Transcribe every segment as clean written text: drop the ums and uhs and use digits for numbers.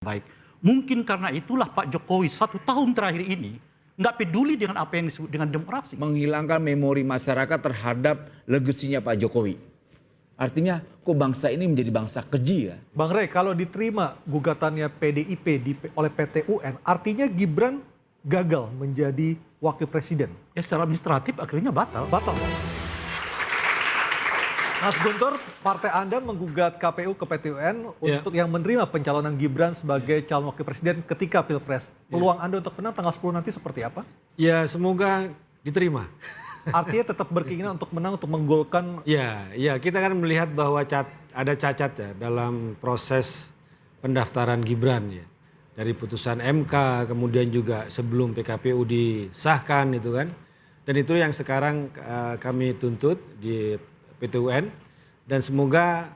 Baik, mungkin karena itulah Pak Jokowi 1 tahun terakhir ini nggak peduli dengan apa yang disebut dengan demokrasi. Menghilangkan memori masyarakat terhadap legasinya Pak Jokowi. Artinya kok bangsa ini menjadi bangsa keji ya? Bang Rey, kalau diterima gugatannya PDIP oleh PT UN, artinya Gibran gagal menjadi wakil presiden. Ya secara administratif akhirnya batal. Batal. Mas Guntur, partai Anda menggugat KPU ke PT UN untuk yang menerima pencalonan Gibran sebagai calon wakil presiden ketika Pilpres. Peluang Anda untuk menang tanggal 10 nanti seperti apa? Ya semoga diterima. Artinya tetap berkeinginan untuk menang, untuk menggolkan. Ya kita kan melihat bahwa ada cacat ya dalam proses pendaftaran Gibran ya. Dari putusan MK, kemudian juga sebelum PKPU disahkan itu kan. Dan itu yang sekarang kami tuntut di PT UN dan semoga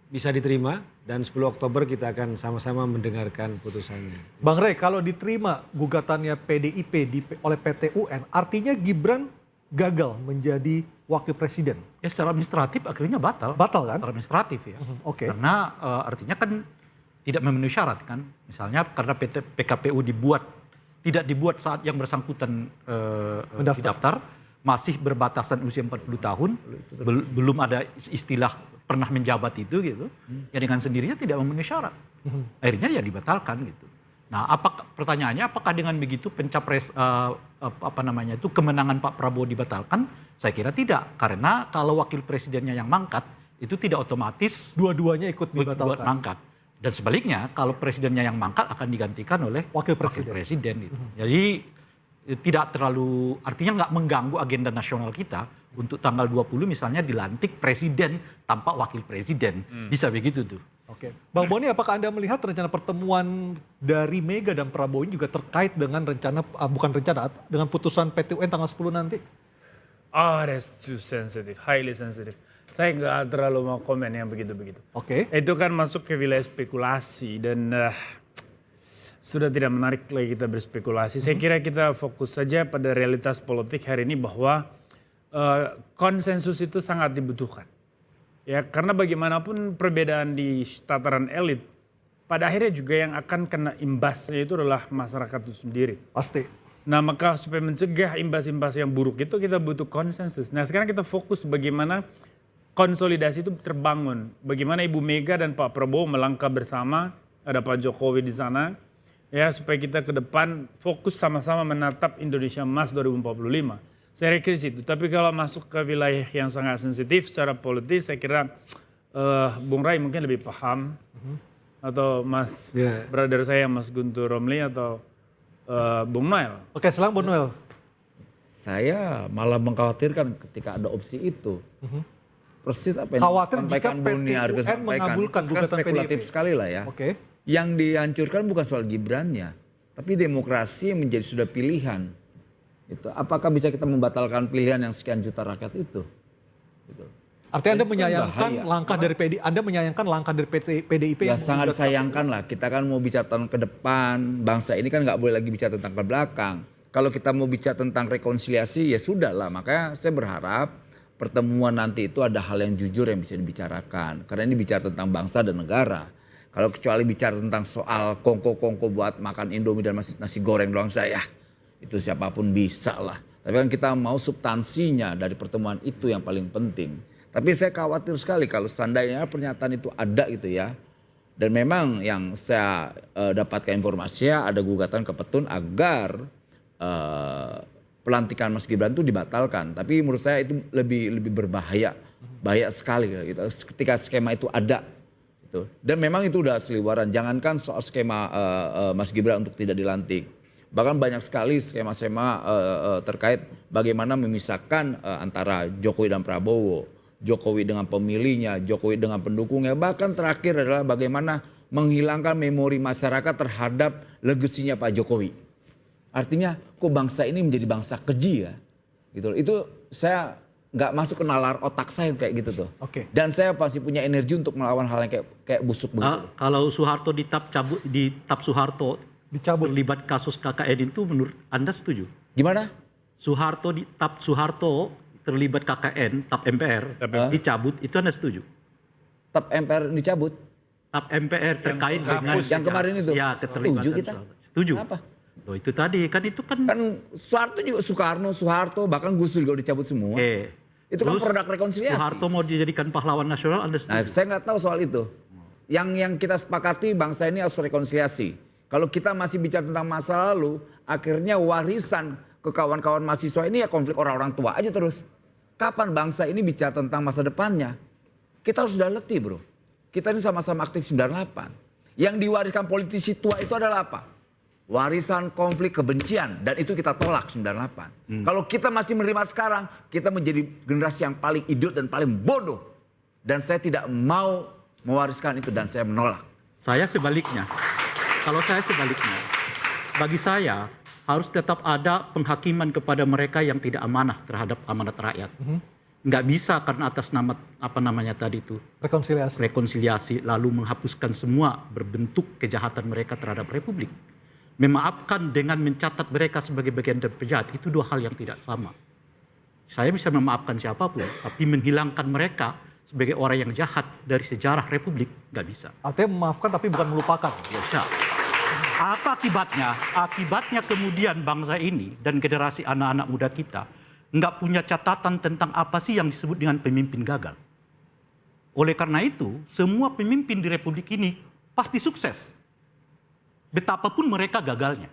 bisa diterima dan 10 Oktober kita akan sama-sama mendengarkan putusannya. Bang Rey, kalau diterima gugatannya PDIP oleh PT UN, artinya Gibran gagal menjadi wakil presiden. Ya secara administratif akhirnya batal. Batal kan? Secara administratif ya. Oke. Karena artinya kan tidak memenuhi syarat kan. Misalnya karena PKPU tidak dibuat saat yang bersangkutan didaftar. Masih berbatasan usia 40 tahun, belum ada istilah pernah menjabat itu gitu, ya dengan sendirinya tidak memenuhi syarat. Akhirnya ya dibatalkan gitu. Nah, pertanyaannya apakah dengan begitu pencapres kemenangan Pak Prabowo dibatalkan? Saya kira tidak, karena kalau wakil presidennya yang mangkat itu tidak otomatis dua-duanya ikut dibatalkan. Mangkat. Dan sebaliknya kalau presidennya yang mangkat akan digantikan oleh wakil presiden gitu. Jadi tidak terlalu, artinya nggak mengganggu agenda nasional kita untuk tanggal 20 misalnya dilantik presiden tanpa wakil presiden. Bisa begitu tuh. Oke. Bang Boni, apakah Anda melihat rencana pertemuan dari Mega dan Prabowo ini juga terkait dengan dengan putusan PT UN tanggal 10 nanti? Oh, that's too sensitive, highly sensitive. Saya nggak terlalu mau komen yang begitu-begitu. Oke. Itu kan masuk ke wilayah spekulasi dan sudah tidak menarik lagi kita berspekulasi. Saya kira kita fokus saja pada realitas politik hari ini bahwa konsensus itu sangat dibutuhkan. Ya, karena bagaimanapun perbedaan di tataran elit, pada akhirnya juga yang akan kena imbasnya itu adalah masyarakat itu sendiri. Pasti. Nah, maka supaya mencegah imbas-imbas yang buruk itu kita butuh konsensus. Nah, sekarang kita fokus bagaimana konsolidasi itu terbangun. Bagaimana Ibu Mega dan Pak Prabowo melangkah bersama, ada Pak Jokowi di sana. Ya, supaya kita ke depan fokus sama-sama menatap Indonesia Emas 2045. Saya kira situ. Tapi kalau masuk ke wilayah yang sangat sensitif secara politis, saya kira Bung Rai mungkin lebih paham. Atau Mas brother saya, Mas Guntur Romli atau Bung Noel. Oke, silakan Bung Noel. Saya malah mengkhawatirkan ketika ada opsi itu. Persis apa yang disampaikan Boni Arga sampaikan. Mengabulkan gugatan spekulatif PDIP. sekali lah ya. Oke. Yang dihancurkan bukan soal Gibrannya, tapi demokrasi yang menjadi sudah pilihan. Itu apakah bisa kita membatalkan pilihan yang sekian juta rakyat itu? Gitu. Artinya Anda menyayangkan langkah dari PDIP Ya yang sangat sayangkan lah. Kita kan mau bicara tentang ke depan, bangsa ini kan nggak boleh lagi bicara tentang ke belakang. Kalau kita mau bicara tentang rekonsiliasi ya sudah lah. Makanya saya berharap pertemuan nanti itu ada hal yang jujur yang bisa dibicarakan. Karena ini bicara tentang bangsa dan negara. Kalau kecuali bicara tentang soal kongko-kongko buat makan Indomie dan nasi goreng doang saya, itu siapapun bisa lah. Tapi kan kita mau substansinya dari pertemuan itu yang paling penting. Tapi saya khawatir sekali kalau seandainya pernyataan itu ada gitu ya. Dan memang yang saya dapatkan informasinya ada gugatan ke Petun agar pelantikan Mas Gibran itu dibatalkan. Tapi menurut saya itu lebih berbahaya, bahaya sekali gitu. Ketika skema itu ada. Dan memang itu udah seliwaran, jangankan soal skema Mas Gibran untuk tidak dilantik. Bahkan banyak sekali skema-skema terkait bagaimana memisahkan antara Jokowi dan Prabowo. Jokowi dengan pemilihnya, Jokowi dengan pendukungnya. Bahkan terakhir adalah bagaimana menghilangkan memori masyarakat terhadap legasinya Pak Jokowi. Artinya kok bangsa ini menjadi bangsa keji ya. Gitu. Itu saya nggak masuk ke nalar otak saya kayak gitu tuh. Oke. Dan saya pasti punya energi untuk melawan hal yang kayak busuk begitu. Kalau Soeharto ditap Soeharto dicabut terlibat kasus KKN itu menurut Anda setuju? Gimana? Soeharto terlibat KKN, TAP MPR dicabut, itu Anda setuju? TAP MPR dicabut? tap MPR terkait dengan Yang kemarin itu? Ya, keterlibatan. Setuju kita. Setuju. Kenapa? Loh, itu tadi kan itu kan. Kan Soeharto juga, Soeharto, bahkan Gus Dur juga dicabut semua. Oke. Itu kan Terus, produk rekonsiliasi. Soeharto mau dijadikan pahlawan nasional, Anda Nah, setuju? saya nggak tahu soal itu. Yang kita sepakati bangsa ini harus rekonsiliasi. Kalau kita masih bicara tentang masa lalu, akhirnya warisan ke kawan-kawan mahasiswa ini ya konflik orang-orang tua aja terus. Kapan bangsa ini bicara tentang masa depannya? Kita harus sudah letih, bro. Kita ini sama-sama aktif 98. Yang diwariskan politisi tua itu adalah apa? Warisan konflik kebencian, dan itu kita tolak 98. Kalau kita masih menerima sekarang, kita menjadi generasi yang paling idiot dan paling bodoh. Dan saya tidak mau mewariskan itu dan saya menolak. Saya sebaliknya. Kalau saya sebaliknya, bagi saya harus tetap ada penghakiman kepada mereka yang tidak amanah terhadap amanat rakyat. Nggak bisa karena atas nama apa namanya tadi itu rekonsiliasi lalu menghapuskan semua berbentuk kejahatan mereka terhadap Republik. Memaafkan dengan mencatat mereka sebagai bagian dari penjahat itu dua hal yang tidak sama. Saya bisa memaafkan siapapun, tapi menghilangkan mereka sebagai orang yang jahat dari sejarah Republik nggak bisa. Artinya memaafkan tapi bukan melupakan. Bisa. Apa akibatnya? Akibatnya kemudian bangsa ini dan generasi anak-anak muda kita nggak punya catatan tentang apa sih yang disebut dengan pemimpin gagal. Oleh karena itu, semua pemimpin di Republik ini pasti sukses. Betapapun mereka gagalnya.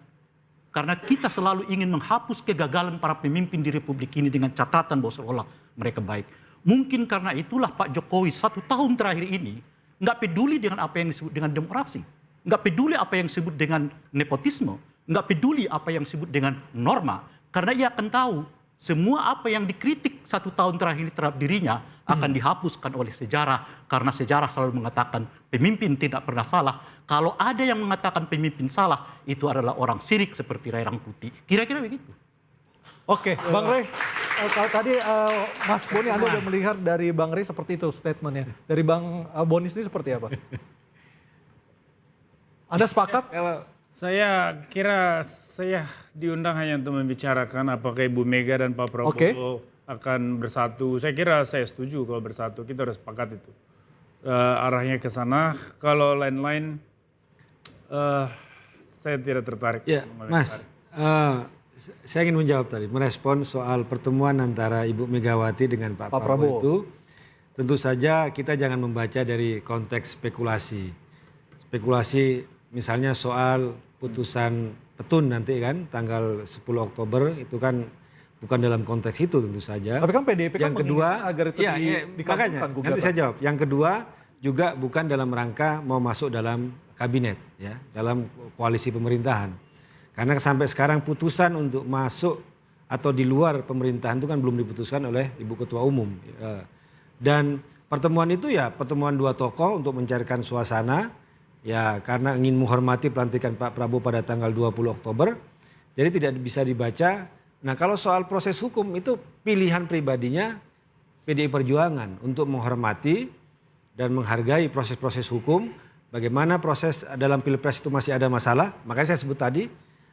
Karena kita selalu ingin menghapus kegagalan para pemimpin di Republik ini dengan catatan bahwa seolah mereka baik. Mungkin karena itulah Pak Jokowi 1 tahun terakhir ini nggak peduli dengan apa yang disebut dengan demokrasi. Nggak peduli apa yang disebut dengan nepotisme. Nggak peduli apa yang disebut dengan norma. Karena ia akan tahu semua apa yang dikritik 1 tahun terakhir ini terhadap dirinya akan dihapuskan oleh sejarah. Karena sejarah selalu mengatakan pemimpin tidak pernah salah. Kalau ada yang mengatakan pemimpin salah, itu adalah orang sirik seperti Ray Rangkuti. Kira-kira begitu. Oke, Bang Rey, kalau tadi Mas Boni Anda udah melihat dari Bang Rey seperti itu statementnya. Dari Bang Boni sendiri seperti apa? Anda sepakat? Kalau saya kira saya diundang hanya untuk membicarakan apakah Ibu Mega dan Pak Prabowo akan bersatu. Saya kira saya setuju kalau bersatu, kita harus sepakat itu. Arahnya ke sana, kalau lain-lain saya tidak tertarik. Ya, Mas, saya ingin menjawab tadi, merespon soal pertemuan antara Ibu Megawati dengan Pak Prabowo itu. Tentu saja kita jangan membaca dari konteks spekulasi. Spekulasi misalnya soal putusan Petun nanti kan tanggal 10 Oktober itu kan bukan dalam konteks itu tentu saja. Tapi kan PDIP kan yang kedua, agar itu dikabulkan gugatan. Nanti saya jawab. Yang kedua juga bukan dalam rangka mau masuk dalam kabinet ya, dalam koalisi pemerintahan. Karena sampai sekarang putusan untuk masuk atau di luar pemerintahan itu kan belum diputuskan oleh Ibu Ketua Umum. Dan pertemuan itu ya pertemuan dua tokoh untuk mencarikan suasana ya karena ingin menghormati pelantikan Pak Prabowo pada tanggal 20 Oktober. Jadi tidak bisa dibaca. Nah kalau soal proses hukum itu pilihan pribadinya PDI Perjuangan untuk menghormati dan menghargai proses-proses hukum. Bagaimana proses dalam Pilpres itu masih ada masalah. Makanya saya sebut tadi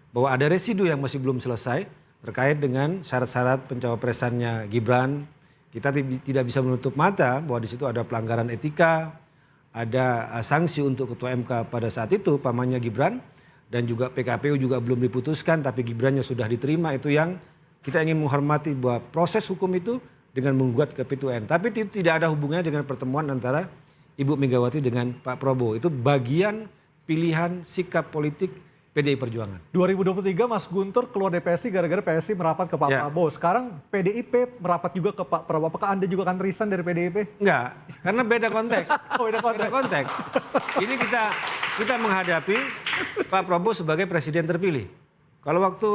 bahwa ada residu yang masih belum selesai terkait dengan syarat-syarat pencawapresannya Gibran. Kita tidak bisa menutup mata bahwa di situ ada pelanggaran etika, ada sanksi untuk Ketua MK pada saat itu, pamannya Gibran, dan juga PKPU juga belum diputuskan, tapi Gibrannya sudah diterima. Itu yang kita ingin menghormati bahwa proses hukum itu dengan menggugat ke PT UN. Tapi itu tidak ada hubungannya dengan pertemuan antara Ibu Megawati dengan Pak Prabowo. Itu bagian pilihan sikap politik PDI Perjuangan. 2023 Mas Guntur keluar dari PSI gara-gara PSI merapat ke Pak Prabowo. Sekarang PDIP merapat juga ke Pak Prabowo. Apakah Anda juga akan resign dari PDIP? Enggak, karena beda konteks. Beda konteks. Ini kita menghadapi Pak Prabowo sebagai presiden terpilih. Kalau waktu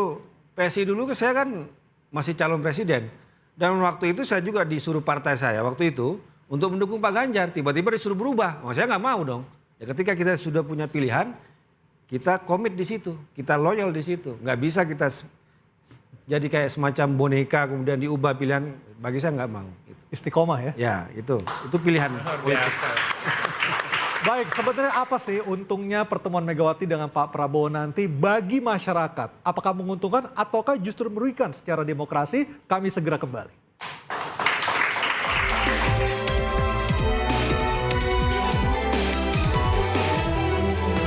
PSI dulu saya kan masih calon presiden. Dan waktu itu saya juga disuruh partai saya waktu itu untuk mendukung Pak Ganjar. Tiba-tiba disuruh berubah. Saya nggak mau dong. Ya ketika kita sudah punya pilihan, kita komit di situ, kita loyal di situ. Nggak bisa kita jadi kayak semacam boneka kemudian diubah pilihan. Bagi saya nggak mau. Istiqomah ya? Ya itu pilihan politik. Baik, sebenarnya apa sih untungnya pertemuan Megawati dengan Pak Prabowo nanti bagi masyarakat? Apakah menguntungkan ataukah justru merugikan secara demokrasi? Kami segera kembali.